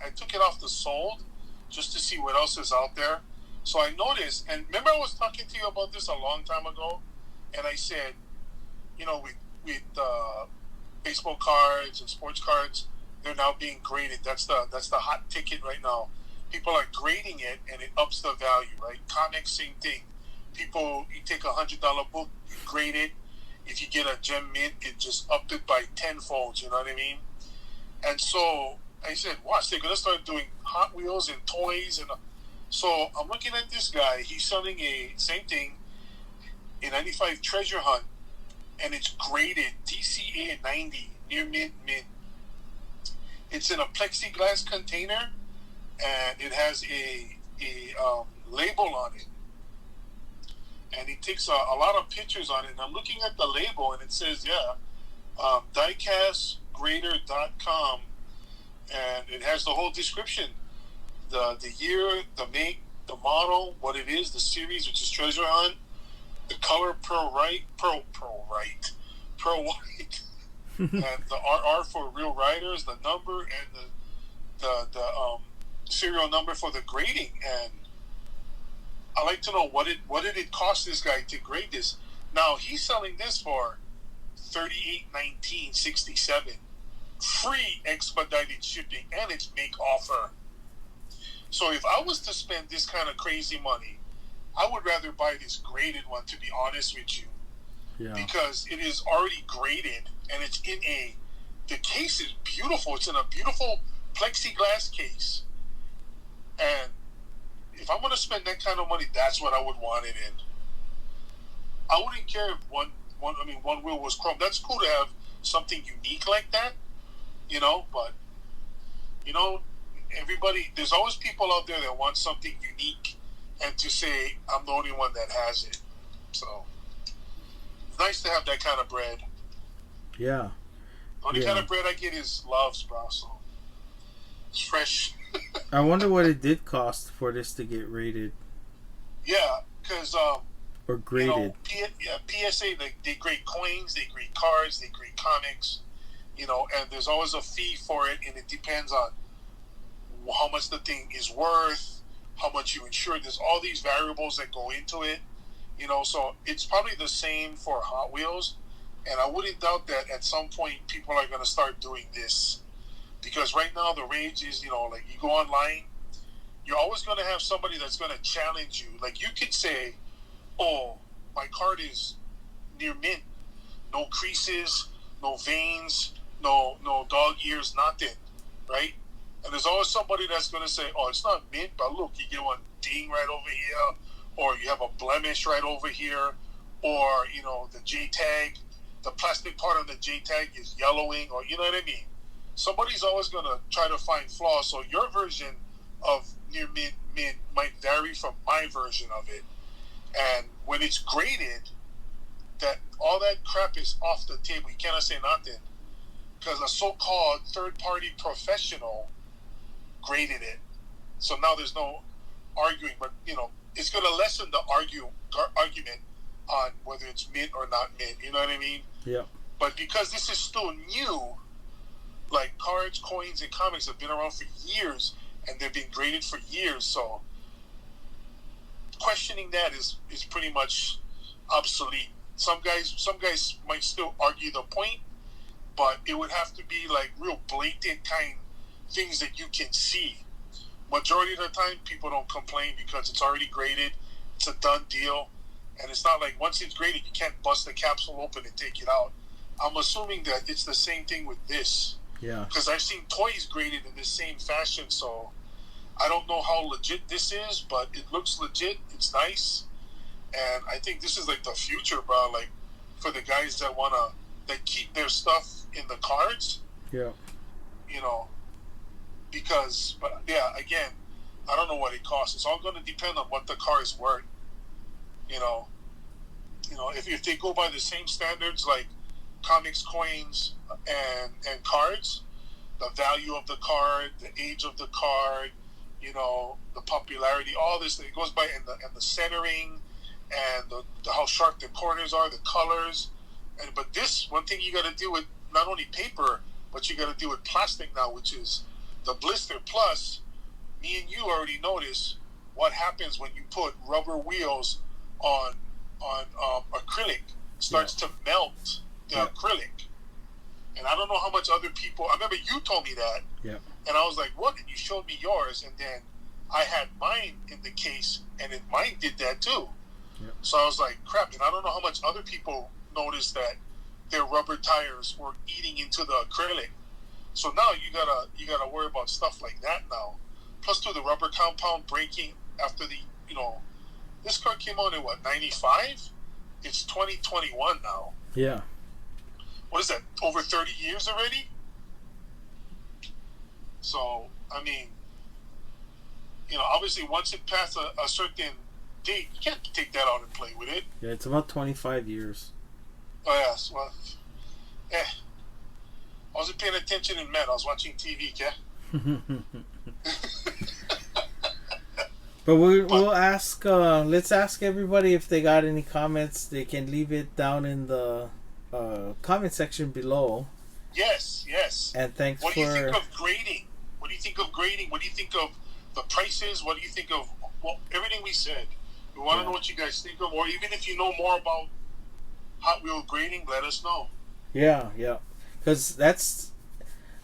I took it off the sold just to see what else is out there. So I noticed, and remember I was talking to you about this a long time ago, and I said, with baseball cards and sports cards, they're now being graded. That's the hot ticket right now. People are grading it, and it ups the value, right? Comics, same thing. People, you take $100 book, you grade it. If you get a gem mint, it just upped it by tenfold. You know what I mean? And so I said, watch, they're gonna start doing Hot Wheels and toys, and so I'm looking at this guy. He's selling a same thing, a '95 Treasure Hunt, and it's graded DCA 90, near mint. It's in a plexiglass container, and it has a label on it, and he takes a lot of pictures on it. And I'm looking at the label, and it says, diecastgrader.com, and it has the whole description, the year, the make, the model, what it is, the series, which is Treasure Hunt, the color pearl white, and the RR for real riders, the number, and the serial number for the grading. And I like to know what did it cost this guy to grade this. Now he's selling this for $38.19.67, free expedited shipping, and it's make offer. So if I was to spend this kind of crazy money, I would rather buy this graded one, to be honest with you. Yeah. Because it is already graded, and it's in the case is beautiful. It's in a beautiful plexiglass case. And if I'm going to spend that kind of money, that's what I would want it in. I wouldn't care if one wheel was chrome. That's cool to have something unique like that, but, everybody, there's always people out there that want something unique, and to say, I'm the only one that has it. So, it's nice to have that kind of bread. Yeah. The only kind of bread I get is Love's, bro, so it's fresh. I wonder what it did cost for this to get rated. Yeah, because or graded. PSA, they grade coins, they grade cards, they grade comics, and there's always a fee for it, and it depends on how much the thing is worth, how much you insure. There's all these variables that go into it, so it's probably the same for Hot Wheels, and I wouldn't doubt that at some point people are going to start doing this, because right now the rage is, like you go online, you're always going to have somebody that's going to challenge you. Like you could say, oh, my card is near mint, no creases, no veins, no dog ears, nothing, right? And there's always somebody that's going to say, oh, it's not mint, but look, you get one ding right over here, or you have a blemish right over here, or, the J-tag, the plastic part on the J-tag is yellowing, or, you know what I mean? Somebody's always going to try to find flaws. So your version of near mint might vary from my version of it. And when it's graded, that all that crap is off the table. You cannot say nothing, because a so-called third-party professional graded it. So now there's no arguing, but it's going to lessen the argument on whether it's mint or not mint. You know what I mean? Yeah. But because this is still new, like cards, coins, and comics have been around for years, and they've been graded for years. So questioning that is pretty much obsolete. Some guys might still argue the point, but it would have to be like real blatant kind things that you can see. Majority of the time, people don't complain because it's already graded. It's a done deal, and it's not like once it's graded, you can't bust the capsule open and take it out. I'm assuming that it's the same thing with this. Yeah. Because I've seen toys graded in the same fashion, so I don't know how legit this is, but it looks legit. It's nice, and I think this is like the future, bro. Like for the guys that keep their stuff in the cards. Yeah. Because, but yeah, again, I don't know what it costs. It's all going to depend on what the car is worth. You know, if they go by the same standards like comics, coins, and cards, the value of the card, the age of the card, the popularity, all this, it goes by, and the centering, and the how sharp the corners are, the colors, but this one thing you got to do with not only paper, but you got to do with plastic now, which is the blister. Plus, me and you already notice what happens when you put rubber wheels on acrylic. It starts to melt the acrylic. And I don't know how much other people. I remember you told me that. Yeah. And I was like, "What?" And you showed me yours, and then I had mine in the case, and mine did that too. Yep. So I was like, "Crap!" And I don't know how much other people noticed that their rubber tires were eating into the acrylic. So now you gotta worry about stuff like that now. Plus, to the rubber compound breaking after this car came out in what, 95? It's 2021 now. Yeah. What is that? Over 30 years already? So, I mean, obviously once it passed a certain date, you can't take that out and play with it. Yeah, it's about 25 years. Oh, yes. Well, I wasn't paying attention in Met. I was watching TV, yeah? But we'll ask, let's ask everybody if they got any comments. They can leave it down in the comment section below. Yes. And thanks What do you think of grading? What do you think of grading? What do you think of the prices? What do you think of everything we said? We want to know what you guys think of, or even if you know more about Hot Wheel grading, let us know. Yeah. Because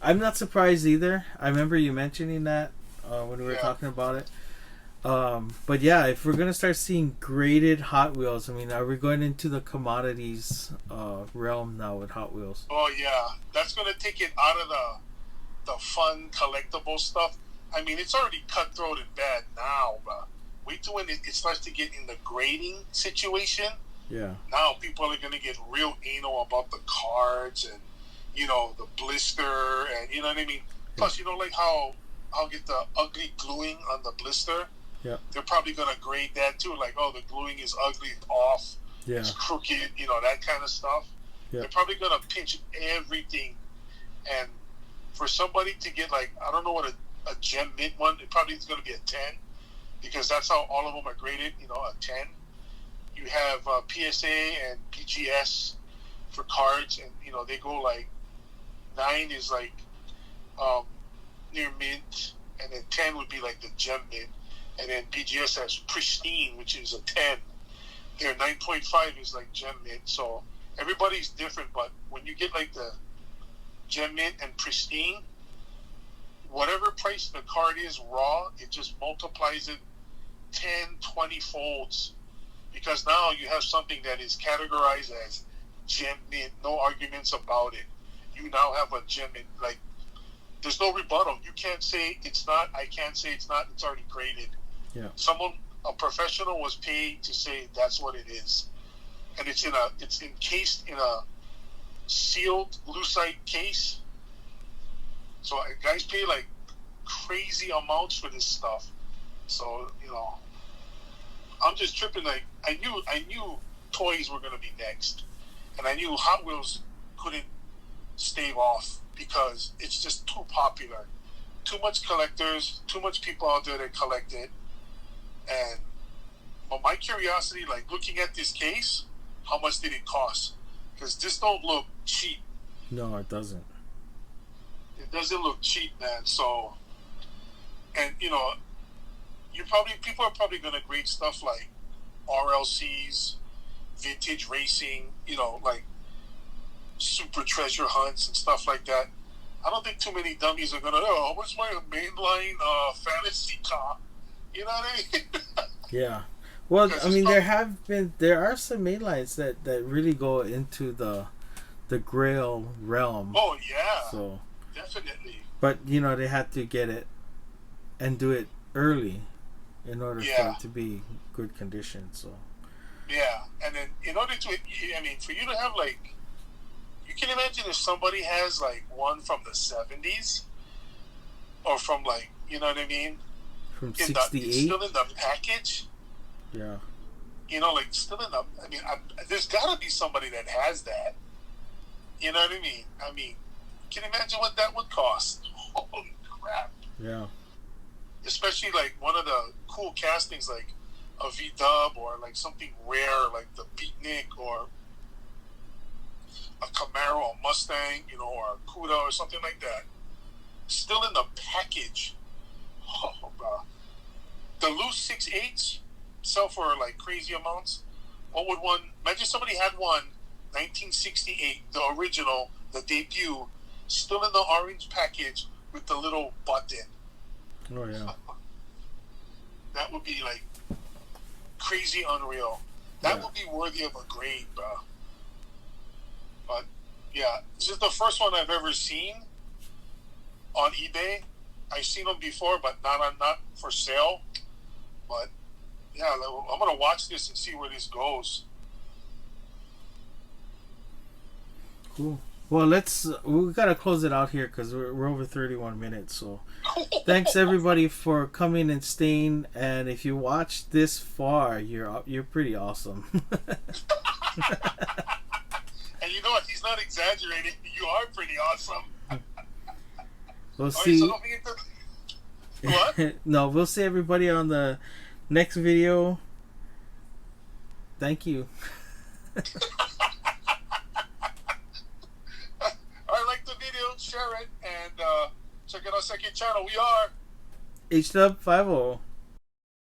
I'm not surprised either. I remember you mentioning that when we were talking about it. But yeah, if we're gonna start seeing graded Hot Wheels, I mean, are we going into the commodities realm now with Hot Wheels? Oh yeah, that's gonna take it out of the fun collectible stuff. I mean, it's already cutthroat and bad now, but wait till when it starts to get in the grading situation. Yeah. Now people are gonna get real anal about the cards and the blister, and you know what I mean. Plus, like how I'll get the ugly gluing on the blister. Yeah. They're probably going to grade that too. Like, oh, the gluing is ugly, off, it's crooked, that kind of stuff. Yeah. They're probably going to pinch everything. And for somebody to get, like, I don't know what a gem mint one, it probably is going to be a 10, because that's how all of them are graded, a 10. You have PSA and BGS for cards, and, they go like 9 is like near mint, and then 10 would be like the gem mint. And then BGS has pristine, which is a 10. Their 9.5 is like gem mint. So everybody's different, but when you get like the gem mint and pristine, whatever price the card is raw, it just multiplies it 10, 20 folds. Because now you have something that is categorized as gem mint. No arguments about it. You now have a gem mint. Like, there's no rebuttal. You can't say it's not. I can't say it's not. It's already graded. Yeah. A professional was paid to say that's what it is, and it's encased in a sealed lucite case. So guys pay like crazy amounts for this stuff. So I'm just tripping. Like I knew toys were gonna be next, and I knew Hot Wheels couldn't stave off because it's just too popular. Too much collectors, too much people out there that collect it. But my curiosity, like looking at this case, how much did it cost? Because this don't look cheap. No, it doesn't. It doesn't look cheap, man. So, and people are probably gonna grade stuff like RLCs, vintage racing, like super treasure hunts and stuff like that. I don't think too many dummies are gonna know what's my mainline fantasy car. You know what I mean? Yeah. Well, I mean, there are some mainlines that really go into the Grail realm. Oh yeah. So definitely. But they had to get it and do it early in order for it to be good condition. So. Yeah, and then in order to, for you to have like, you can imagine if somebody has like one from the 70s, or from like, you know what I mean? from it's '68. still in the package. Yeah. You know, like still in the. I mean, there's got to be somebody that has that. You know what I mean? I mean, can you imagine what that would cost? Holy crap! Yeah. Especially like one of the cool castings, like a V-Dub or like something rare, like the Beatnik or a Camaro or Mustang, you know, or a Cuda or something like that. Still in the package. Oh, bro. The loose 6.8s sell for like crazy amounts. What would one? Imagine somebody had one, 1968, the original, the debut, still in the orange package with the little button. Oh yeah. That would be like crazy unreal. That would be worthy of a grade, bro. But yeah, this is the first one I've ever seen on eBay. I've seen them before, but not for sale. But yeah, I'm gonna watch this and see where this goes. Cool. Well, we gotta close it out here because we're over 31 minutes. So, thanks everybody for coming and staying. And if you watched this far, you're pretty awesome. And you know what? He's not exaggerating. You are pretty awesome. We'll see. So don't forget to... What? No, we'll see everybody on the next video. Thank you. Alright, like the video, share it, and check out our second channel. We are HDub50.